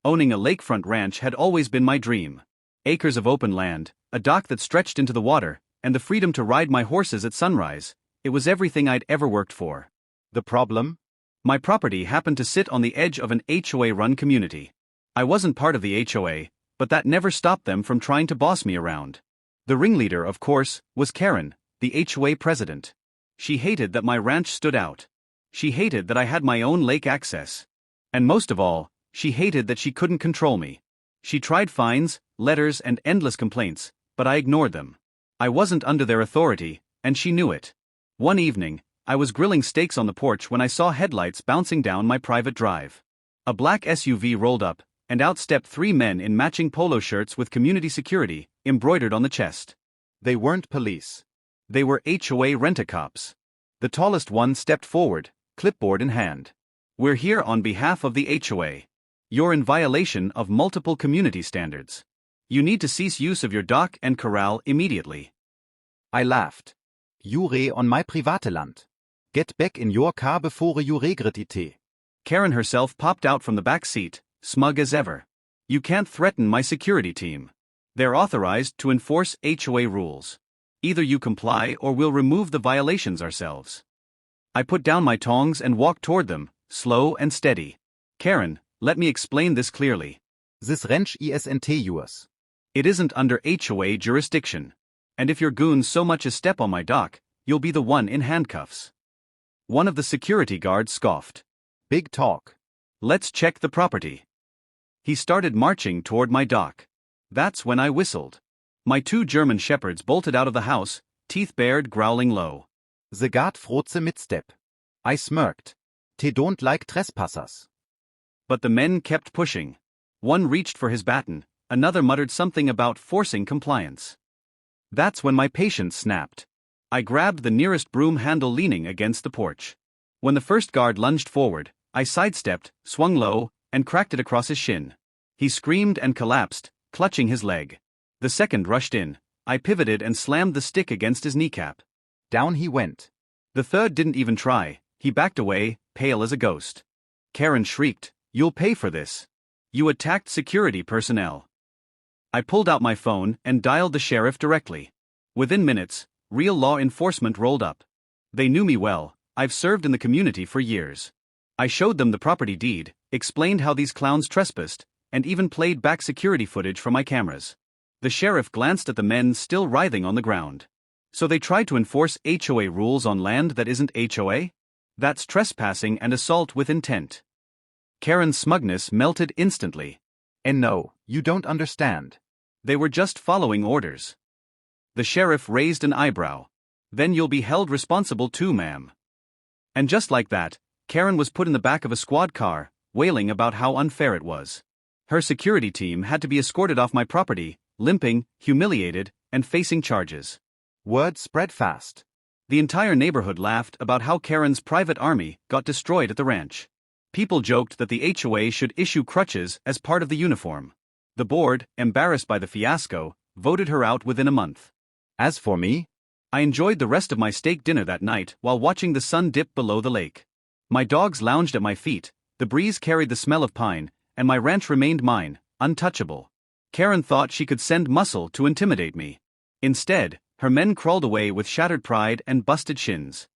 Owning a lakefront ranch had always been my dream. Acres of open land, a dock that stretched into the water, and the freedom to ride my horses at sunrise. It was everything I'd ever worked for. The problem? My property happened to sit on the edge of an HOA-run community. I wasn't part of the HOA, but that never stopped them from trying to boss me around. The ringleader, of course, was Karen, the HOA president. She hated that my ranch stood out. She hated that I had my own lake access. And most of all, she hated that she couldn't control me. She tried fines, letters, and endless complaints, but I ignored them. I wasn't under their authority, and she knew it. One evening, I was grilling steaks on the porch when I saw headlights bouncing down my private drive. A black SUV rolled up, and out stepped three men in matching polo shirts with community security embroidered on the chest. They weren't police. They were HOA rent-a-cops. The tallest one stepped forward, clipboard in hand. "We're here on behalf of the HOA. You're in violation of multiple community standards. You need to cease use of your dock and corral immediately." I laughed. "You re on my private land. Get back in your car before you regret it." Karen herself popped out from the back seat, smug as ever. "You can't threaten my security team. They're authorized to enforce HOA rules. Either you comply or we'll remove the violations ourselves." I put down my tongs and walked toward them, slow and steady. "Karen, let me explain this clearly. This ranch isn't yours. It isn't under HOA jurisdiction. And if your goons so much as step on my dock, you'll be the one in handcuffs." One of the security guards scoffed. "Big talk. Let's check the property." He started marching toward my dock. That's when I whistled. My two German shepherds bolted out of the house, teeth bared, growling low. The guard froze mid-step. I smirked. "They don't like trespassers." But the men kept pushing. One reached for his baton, another muttered something about forcing compliance. That's when my patience snapped. I grabbed the nearest broom handle leaning against the porch. When the first guard lunged forward, I sidestepped, swung low, and cracked it across his shin. He screamed and collapsed, clutching his leg. The second rushed in. I pivoted and slammed the stick against his kneecap. Down he went. The third didn't even try. He backed away, pale as a ghost. Karen shrieked, "You'll pay for this. You attacked security personnel." I pulled out my phone and dialed the sheriff directly. Within minutes, real law enforcement rolled up. They knew me well. I've served in the community for years. I showed them the property deed, explained how these clowns trespassed, and even played back security footage from my cameras. The sheriff glanced at the men still writhing on the ground. "So they tried to enforce HOA rules on land that isn't HOA? That's trespassing and assault with intent." Karen's smugness melted instantly. "And no, you don't understand. They were just following orders." The sheriff raised an eyebrow. "Then you'll be held responsible too, ma'am." And just like that, Karen was put in the back of a squad car, wailing about how unfair it was. Her security team had to be escorted off my property, limping, humiliated, and facing charges. Word spread fast. The entire neighborhood laughed about how Karen's private army got destroyed at the ranch. People joked that the HOA should issue crutches as part of the uniform. The board, embarrassed by the fiasco, voted her out within a month. As for me, I enjoyed the rest of my steak dinner that night while watching the sun dip below the lake. My dogs lounged at my feet, the breeze carried the smell of pine, and my ranch remained mine, untouchable. Karen thought she could send muscle to intimidate me. Instead, her men crawled away with shattered pride and busted shins.